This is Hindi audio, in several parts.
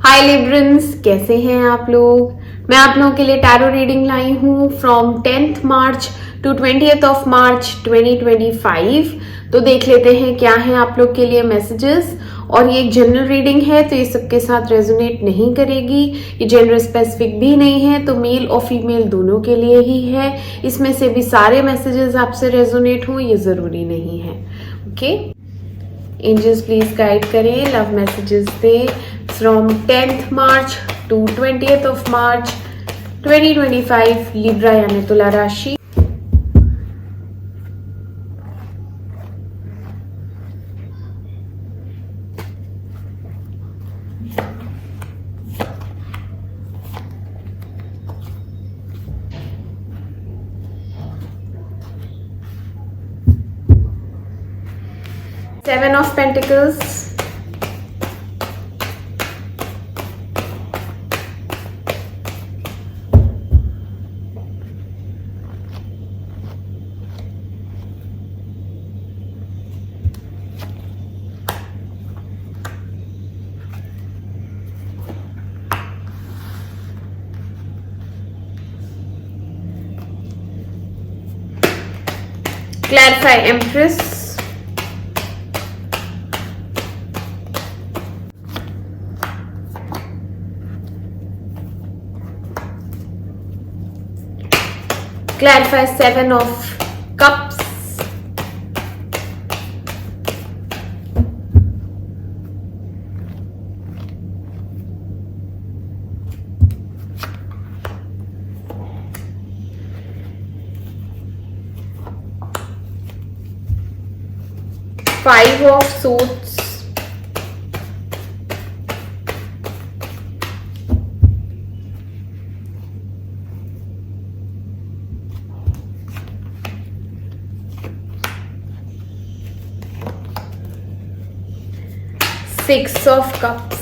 हाय लिब्रंस, कैसे हैं आप लोग। मैं आप लोगों के लिए टैरो रीडिंग लाई हूँ from 10th March two 20th of March 2025। तो देख लेते हैं क्या है आप लोग के लिए मैसेजेस। और ये एक जनरल रीडिंग है तो ये सबके साथ रेजोनेट नहीं करेगी। ये जेंडर स्पेसिफिक भी नहीं है, तो मेल और फीमेल दोनों के लिए ही है। इसमें से भी सारे मैसेजेस आपसे रेजोनेट हो ये ज़रूरी नहीं है। ओके, एंजल्स प्लीज गाइड करें, लव मैसेजेस दें from 10th March two 20th of March 2025 Libra यानी तुला राशि। Seven of Pentacles, Clarify Empress, Clarify Seven of Cups, Five of Swords, Six of Cups,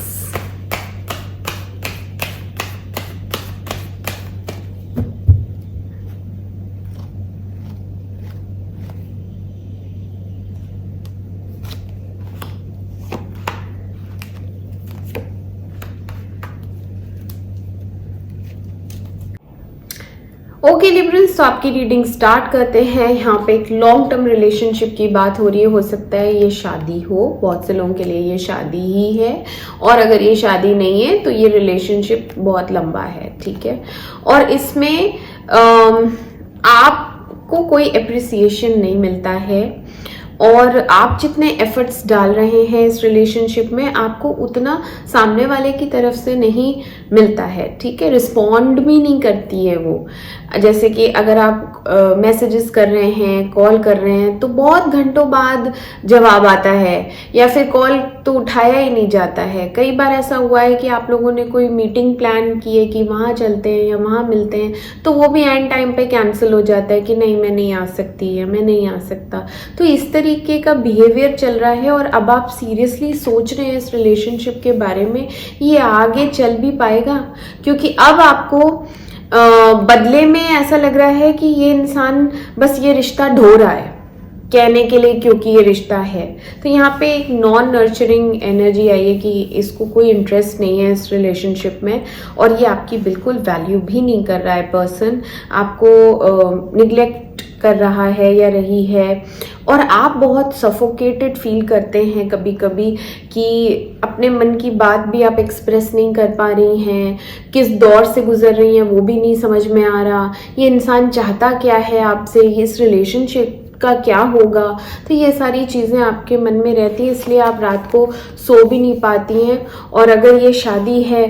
okay Librans, तो आपकी रीडिंग स्टार्ट करते हैं। यहाँ पे एक लॉन्ग टर्म रिलेशनशिप की बात हो रही है। हो सकता है ये शादी हो, बहुत से लोगों के लिए ये शादी ही है, और अगर ये शादी नहीं है तो ये रिलेशनशिप बहुत लंबा है, ठीक है। और इसमें आपको कोई अप्रिसिएशन नहीं मिलता है, और आप जितने एफर्ट्स डाल रहे हैं इस रिलेशनशिप में आपको उतना सामने वाले की तरफ से नहीं मिलता है, ठीक है। रिस्पॉन्ड भी नहीं करती है वो। जैसे कि अगर आप मैसेजेस कर रहे हैं, कॉल कर रहे हैं, तो बहुत घंटों बाद जवाब आता है, या फिर कॉल तो उठाया ही नहीं जाता है। कई बार ऐसा हुआ है कि आप लोगों ने कोई मीटिंग प्लान की है कि वहाँ चलते हैं या वहाँ मिलते हैं, तो वो भी एंड टाइम पे कैंसिल हो जाता है कि नहीं मैं नहीं आ सकती या मैं नहीं आ सकता। तो इस तरीके का बिहेवियर चल रहा है, और अब आप सीरियसली सोच रहे हैं इस रिलेशनशिप के बारे में, ये आगे चल भी पाएगा, क्योंकि अब आपको बदले में ऐसा लग रहा है कि ये इंसान बस ये रिश्ता ढो रहा है कहने के लिए, क्योंकि ये रिश्ता है। तो यहाँ पे एक नॉन नर्चरिंग एनर्जी आई है कि इसको कोई इंटरेस्ट नहीं है इस रिलेशनशिप में, और ये आपकी बिल्कुल वैल्यू भी नहीं कर रहा है। पर्सन आपको निग्लेक्ट कर रहा है या रही है, और आप बहुत सफोकेटेड फील करते हैं कभी कभी कि अपने मन की बात भी आप एक्सप्रेस नहीं कर पा रही हैं, किस दौर से गुजर रही हैं वो भी नहीं समझ में आ रहा, ये इंसान चाहता क्या है आपसे, इस रिलेशनशिप का क्या होगा। तो ये सारी चीज़ें आपके मन में रहती है, इसलिए आप रात को सो भी नहीं पाती हैं। और अगर ये शादी है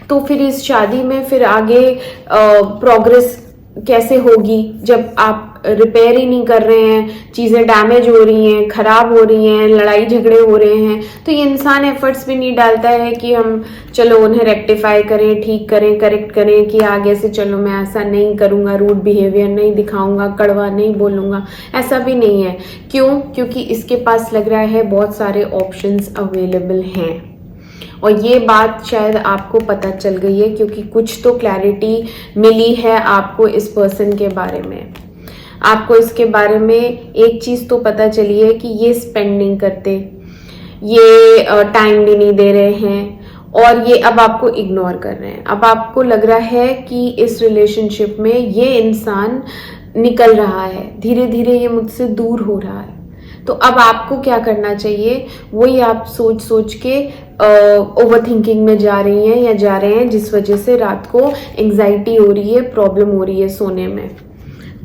तो फिर इस शादी में फिर आगे प्रोग्रेस कैसे होगी जब आप रिपेयर ही नहीं कर रहे हैं, चीज़ें डैमेज हो रही हैं, ख़राब हो रही हैं, लड़ाई झगड़े हो रहे हैं। तो ये इंसान एफर्ट्स भी नहीं डालता है कि हम चलो उन्हें रेक्टिफाई करें, ठीक करें, करेक्ट करें, कि आगे से चलो मैं ऐसा नहीं करूँगा, रूड बिहेवियर नहीं दिखाऊंगा, कड़वा नहीं बोलूँगा। ऐसा भी नहीं है। क्यों? क्योंकि इसके पास लग रहा है बहुत सारे ऑप्शंस अवेलेबल हैं, और ये बात शायद आपको पता चल गई है, क्योंकि कुछ तो क्लैरिटी मिली है आपको इस पर्सन के बारे में। आपको इसके बारे में एक चीज़ तो पता चली है कि ये स्पेंड नहीं करते, ये टाइम भी नहीं दे रहे हैं, और ये अब आपको इग्नोर कर रहे हैं। अब आपको लग रहा है कि इस रिलेशनशिप में ये इंसान निकल रहा है, धीरे धीरे ये मुझसे दूर हो रहा है। तो अब आपको क्या करना चाहिए, वही आप सोच सोच के ओवर थिंकिंग में जा रही हैं या जा रहे हैं, जिस वजह से रात को एंग्जाइटी हो रही है, प्रॉब्लम हो रही है सोने में।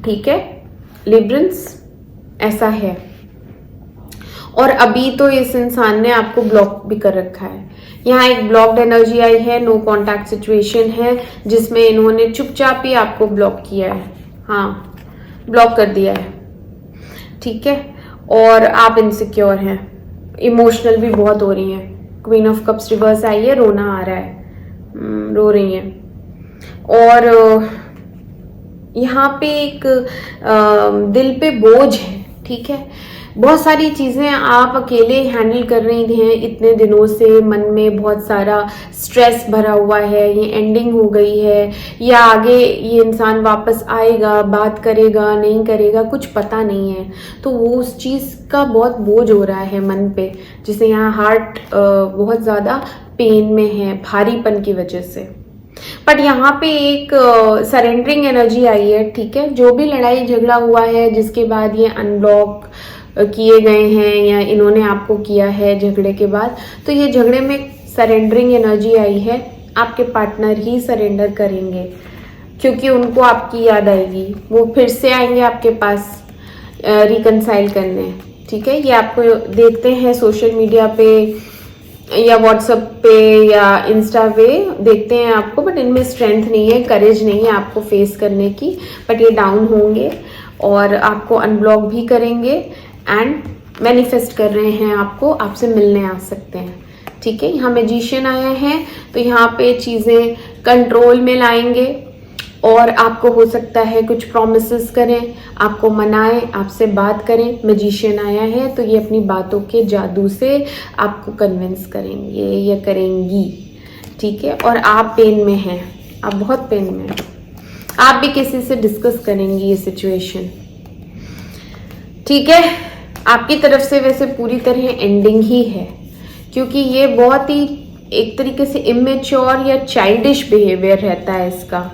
ठीक है लिब्रंस, ऐसा है। और अभी तो इस इंसान ने आपको ब्लॉक भी कर रखा है। यहाँ एक ब्लॉक्ड एनर्जी आई है, नो कॉन्टैक्ट सिचुएशन है, जिसमें इन्होंने चुपचाप ही आपको ब्लॉक किया है। हाँ, ब्लॉक कर दिया है। ठीक है, और आप इनसिक्योर हैं, इमोशनल भी बहुत हो रही हैं। क्वीन ऑफ कप्स रिवर्स आई है, रोना आ रहा है, रो रही हैं। और यहाँ पे एक दिल पे बोझ है। ठीक है, बहुत सारी चीज़ें आप अकेले हैंडल कर रही हैं इतने दिनों से, मन में बहुत सारा स्ट्रेस भरा हुआ है, ये एंडिंग हो गई है या आगे ये इंसान वापस आएगा, बात करेगा नहीं करेगा, कुछ पता नहीं है। तो वो उस चीज़ का बहुत बोझ हो रहा है मन पे, जिसे यहाँ हार्ट बहुत ज़्यादा पेन में है, भारीपन की वजह से। बट यहाँ पे एक सरेंडरिंग एनर्जी आई है। ठीक है, जो भी लड़ाई झगड़ा हुआ है, जिसके बाद ये अनब्लॉक किए गए हैं या इन्होंने आपको किया है झगड़े के बाद, तो ये झगड़े में सरेंडरिंग एनर्जी आई है। आपके पार्टनर ही सरेंडर करेंगे, क्योंकि उनको आपकी याद आएगी, वो फिर से आएंगे आपके पास रिकनसाइल करने। ठीक है, ये आपको देखते हैं सोशल मीडिया पे या व्हाट्सएप पे या इंस्टा पे देखते हैं आपको, बट इनमें स्ट्रेंथ नहीं है, करेज नहीं है आपको फेस करने की। बट ये डाउन होंगे और आपको अनब्लॉक भी करेंगे एंड मैनिफेस्ट कर रहे हैं आपको, आपसे मिलने आ सकते हैं। ठीक है, यहाँ मैजिशियन आया है, तो यहाँ पे चीज़ें कंट्रोल में लाएंगे और आपको हो सकता है कुछ प्रॉमिसेस करें, आपको मनाएं, आपसे बात करें। मैजिशियन आया है, तो ये अपनी बातों के जादू से आपको कन्विंस करेंगे या करेंगी। ठीक है, और आप पेन में हैं, आप बहुत पेन में हैं, आप भी किसी से डिस्कस करेंगी ये सिचुएशन। ठीक है, आपकी तरफ से वैसे पूरी तरह एंडिंग ही है, क्योंकि ये बहुत ही एक तरीके से इमेच्योर या चाइल्डिश बिहेवियर रहता है इसका।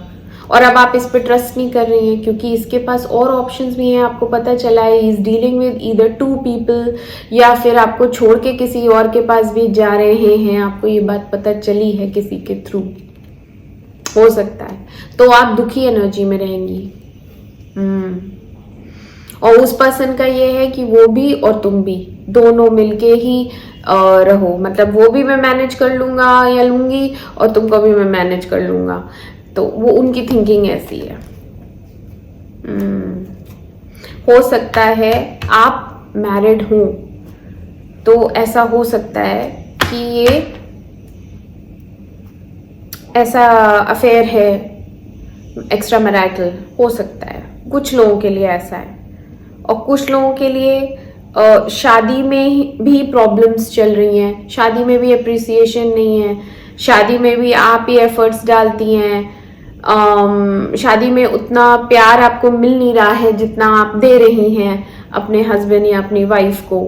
और अब आप इस पे ट्रस्ट नहीं कर रही हैं, क्योंकि इसके पास और ऑप्शंस भी हैं, आपको पता चला है। He is dealing with either 2 people, या फिर आपको छोड़ के किसी और के पास भी जा रहे हैं, आपको ये बात पता चली है किसी के थ्रू, हो सकता है। तो आप दुखी एनर्जी में रहेंगी। और उस पर्सन का ये है कि वो भी और तुम भी दोनों मिलके ही रहो, मतलब वो भी मैं मैनेज कर लूंगा या लूंगी और तुमको भी मैं मैनेज कर लूंगा। तो वो उनकी थिंकिंग ऐसी है। हो सकता है आप मैरिड हो, तो ऐसा हो सकता है कि ये ऐसा अफेयर है, एक्स्ट्रा मैरिटल हो सकता है, कुछ लोगों के लिए ऐसा है। और कुछ लोगों के लिए शादी में भी प्रॉब्लम्स चल रही हैं, शादी में भी अप्रिसिएशन नहीं है, शादी में भी आप ही एफर्ट्स डालती हैं, शादी में उतना प्यार आपको मिल नहीं रहा है जितना आप दे रही हैं अपने हस्बैंड या अपनी वाइफ को।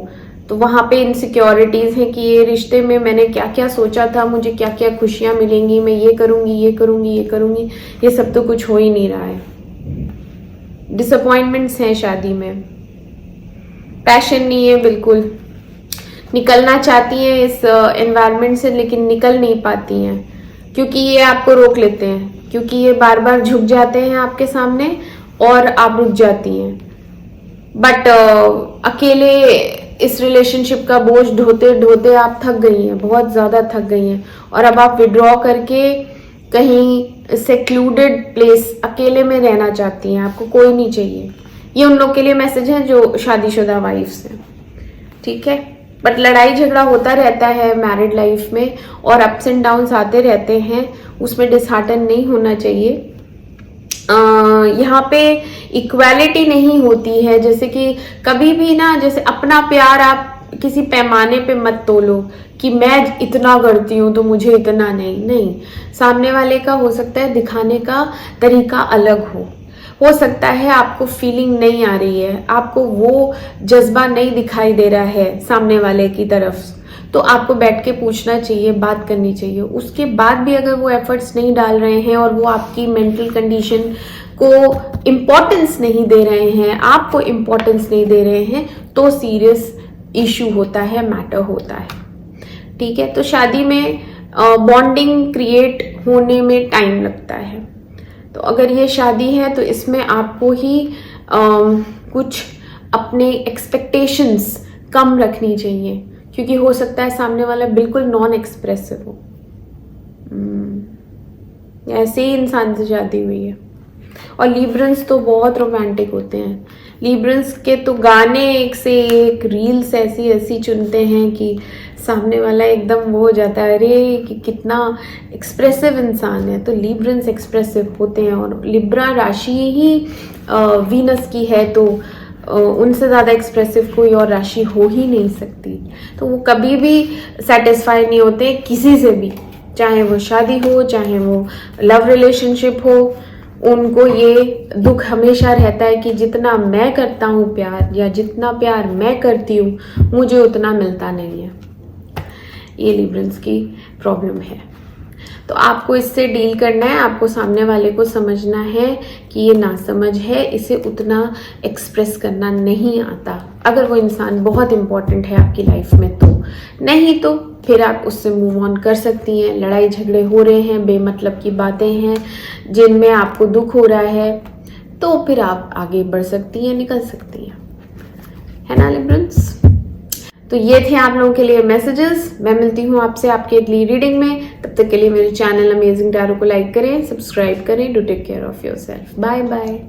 तो वहाँ पे इनसिक्योरिटीज़ हैं कि ये रिश्ते में मैंने क्या क्या सोचा था, मुझे क्या क्या खुशियाँ मिलेंगी, मैं ये करूँगी ये करूँगी ये करूँगी, ये सब तो कुछ हो ही नहीं रहा है। डिसअपॉइंटमेंट्स हैं शादी में, पैशन नहीं है बिल्कुल, निकलना चाहती हैं इस एनवायरनमेंट से लेकिन निकल नहीं पाती हैं, क्योंकि ये आपको रोक लेते हैं, क्योंकि ये बार बार झुक जाते हैं आपके सामने और आप रुक जाती हैं। बट अकेले इस रिलेशनशिप का बोझ ढोते ढोते आप थक गई हैं, बहुत ज़्यादा थक गई हैं, और अब आप विड्रॉ करके कहीं सेक्लूडेड प्लेस अकेले में रहना चाहती हैं, आपको कोई नहीं चाहिए। ये उन लोग के लिए मैसेज है जो शादीशुदा वाइफ्स हैं। ठीक है, बट लड़ाई झगड़ा होता रहता है मैरिड लाइफ में, और अप्स एंड डाउन्स आते रहते हैं, उसमें डिसहार्टन नहीं होना चाहिए। यहाँ पे इक्वालिटी नहीं होती है, जैसे कि कभी भी ना, जैसे अपना प्यार आप किसी पैमाने पे मत तोलो कि मैं इतना करती हूँ तो मुझे इतना नहीं। सामने वाले का हो सकता है दिखाने का तरीका अलग हो सकता है आपको फीलिंग नहीं आ रही है, आपको वो जज्बा नहीं दिखाई दे रहा है सामने वाले की तरफ, तो आपको बैठ के पूछना चाहिए, बात करनी चाहिए। उसके बाद भी अगर वो एफर्ट्स नहीं डाल रहे हैं और वो आपकी मेंटल कंडीशन को इम्पोर्टेंस नहीं दे रहे हैं, आपको इम्पोर्टेंस नहीं दे रहे हैं, तो सीरियस इशू होता है, मैटर होता है। ठीक है, तो शादी में बॉन्डिंग क्रिएट होने में टाइम लगता है। तो अगर ये शादी है तो इसमें आपको ही कुछ अपने एक्सपेक्टेशंस कम रखनी चाहिए, क्योंकि हो सकता है सामने वाला बिल्कुल नॉन एक्सप्रेसिव हो। ऐसे ही इंसान से शादी हुई है। और लिब्रन्स तो बहुत रोमांटिक होते हैं। लिब्रन्स के तो गाने एक से एक, रील्स ऐसी ऐसी चुनते हैं कि सामने वाला एकदम वो हो जाता है, अरे कि कितना एक्सप्रेसिव इंसान है। तो लिब्रन्स एक्सप्रेसिव होते हैं, और लिब्रा राशि ही वीनस की है, तो उनसे ज़्यादा एक्सप्रेसिव कोई और राशि हो ही नहीं सकती। तो वो कभी भी सेटिस्फाई नहीं होते किसी से भी, चाहे वो शादी हो, चाहे वो लव रिलेशनशिप हो। उनको ये दुख हमेशा रहता है कि जितना मैं करता हूँ प्यार, या जितना प्यार मैं करती हूँ, मुझे उतना मिलता नहीं है। ये लिब्रन्स की प्रॉब्लम है। तो आपको इससे डील करना है, आपको सामने वाले को समझना है कि ये नासमझ है, इसे उतना एक्सप्रेस करना नहीं आता। अगर वो इंसान बहुत इम्पोर्टेंट है आपकी लाइफ में तो, नहीं तो फिर आप उससे मूव ऑन कर सकती हैं। लड़ाई झगड़े हो रहे हैं, बेमतलब की बातें हैं जिनमें आपको दुख हो रहा है, तो फिर आप आगे बढ़ सकती हैं, निकल सकती हैं, है ना लिब्रन्स। तो ये थे आप लोगों के लिए मैसेजेस। मैं मिलती हूँ आपसे आपकी अगली रीडिंग में। तब तक के लिए मेरे चैनल अमेजिंग टैरो को लाइक करें, सब्सक्राइब करें। Do take care of yourself. Bye bye.